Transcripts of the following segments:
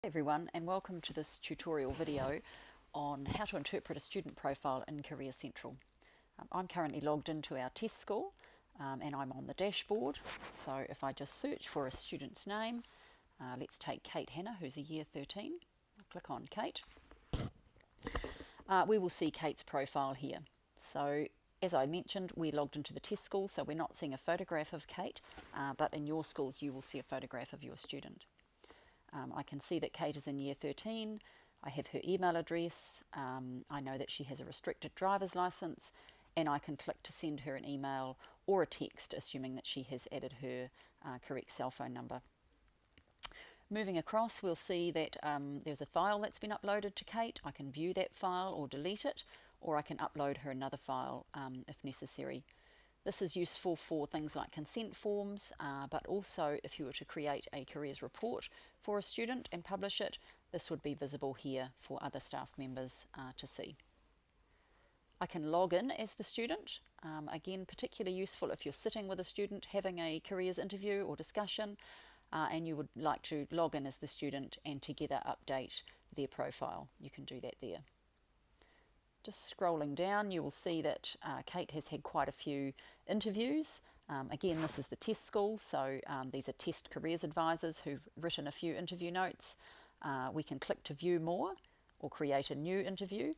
everyone, and welcome to this tutorial video on how to interpret a student profile in Career Central. I'm currently logged into our test score and I'm on the dashboard. So if I just search for a student's name, let's take Kate Hanna, who's a year 13. I'll click on Kate. We will see Kate's profile here. So as I mentioned, we logged into the test school, so we're not seeing a photograph of Kate, but in your schools you will see a photograph of your student. I can see that Kate is in year 13. I have her email address. I know that she has a restricted driver's license, and I can click to send her an email or a text, assuming that she has added her correct cell phone number. Moving across, we'll see that there's a file that's been uploaded to Kate. I can view that file or delete it, or I can upload her another file if necessary. This is useful for things like consent forms, but also if you were to create a careers report for a student and publish it, this would be visible here for other staff members to see. I can log in as the student. Again, particularly useful if you're sitting with a student having a careers interview or discussion, and you would like to log in as the student and together update their profile. You can do that there. Just scrolling down, you will see that Kate has had quite a few interviews. Again, this is the test school, so these are test careers advisors who've written a few interview notes. We can click to view more or create a new interview,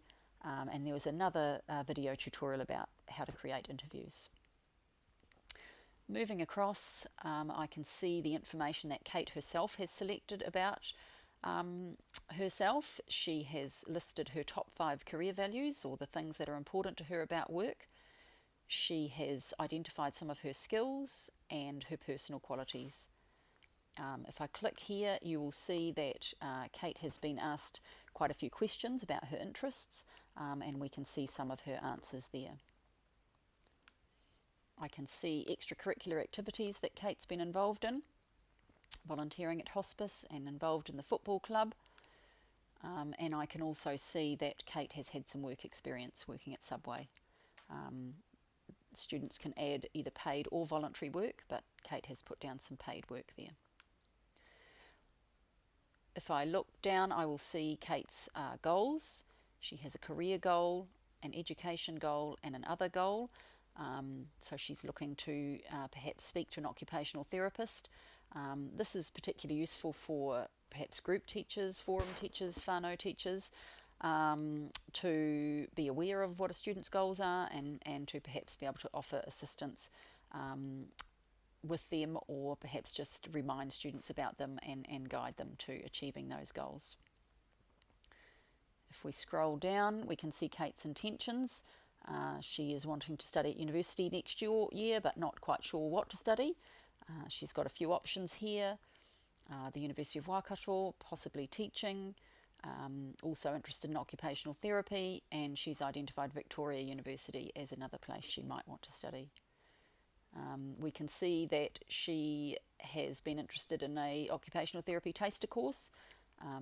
and there was another video tutorial about how to create interviews. Moving across, I can see the information that Kate herself has selected about herself. She has listed her top 5 career values, or the things that are important to her about work. She has identified some of her skills and her personal qualities. If I click here, you will see that Kate has been asked quite a few questions about her interests, and we can see some of her answers there. I can see extracurricular activities that Kate's been involved in, volunteering at hospice and involved in the football club, and I can also see that Kate has had some work experience working at Subway. Students can add either paid or voluntary work, but Kate has put down some paid work there. If I look down, I will see Kate's goals. She has a career goal, an education goal, and an other goal. So she's looking to perhaps speak to an occupational therapist. This is particularly useful for perhaps group teachers, forum teachers, whānau teachers, to be aware of what a student's goals are and to perhaps be able to offer assistance with them, or perhaps just remind students about them and guide them to achieving those goals. If we scroll down, we can see Kate's intentions. She is wanting to study at university next year, but not quite sure what to study. She's got a few options here. The University of Waikato, possibly teaching, also interested in occupational therapy, and she's identified Victoria University as another place she might want to study. We can see that she has been interested in a occupational therapy taster course,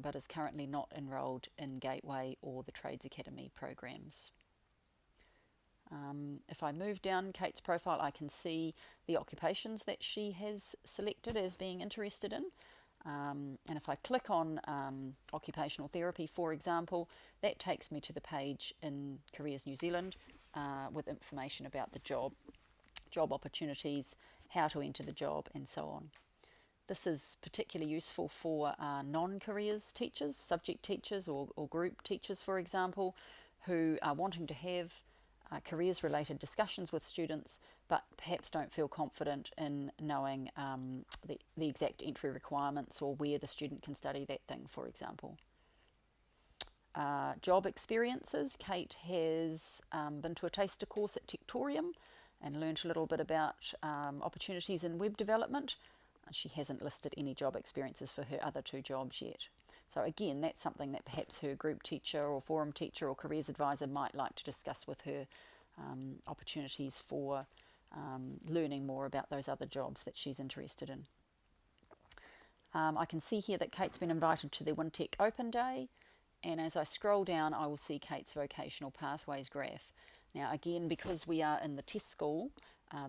but is currently not enrolled in Gateway or the Trades Academy programs. If I move down Kate's profile, I can see the occupations that she has selected as being interested in. And if I click on occupational therapy, for example, that takes me to the page in Careers New Zealand with information about the job opportunities, how to enter the job, and so on. This is particularly useful for non-careers teachers, subject teachers or group teachers, for example, who are wanting to have careers related discussions with students, but perhaps don't feel confident in knowing the exact entry requirements or where the student can study that thing, for example. Job experiences. Kate has been to a taster course at Tectorium and learnt a little bit about opportunities in web development. She hasn't listed any job experiences for her other 2 jobs yet. So again, that's something that perhaps her group teacher or forum teacher or careers advisor might like to discuss with her, opportunities for learning more about those other jobs that she's interested in. I can see here that Kate's been invited to the Wintec Open Day, and as I scroll down I will see Kate's vocational pathways graph. Now again, because we are in the test school,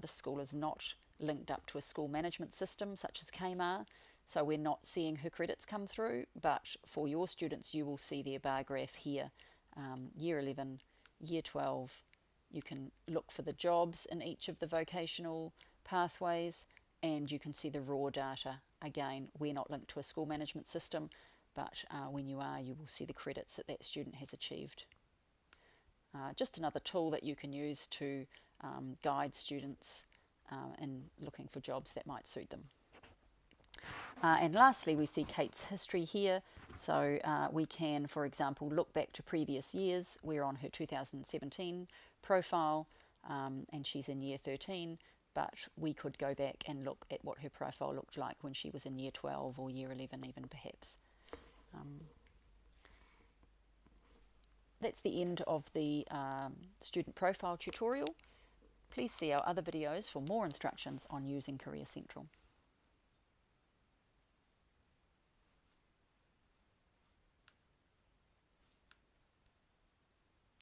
this school is not linked up to a school management system such as Kmart, So we're not seeing her credits come through, but for your students you will see their bar graph here. Year 11, Year 12, you can look for the jobs in each of the vocational pathways, and you can see the raw data. Again, we're not linked to a school management system, but when you are, you will see the credits that that student has achieved. Just another tool that you can use to guide students in looking for jobs that might suit them. And lastly, we see Kate's history here. So we can, for example, look back to previous years. We're on her 2017 profile, and she's in year 13, but we could go back and look at what her profile looked like when she was in year 12 or year 11 even, perhaps. That's the end of the student profile tutorial. Please see our other videos for more instructions on using Career Central.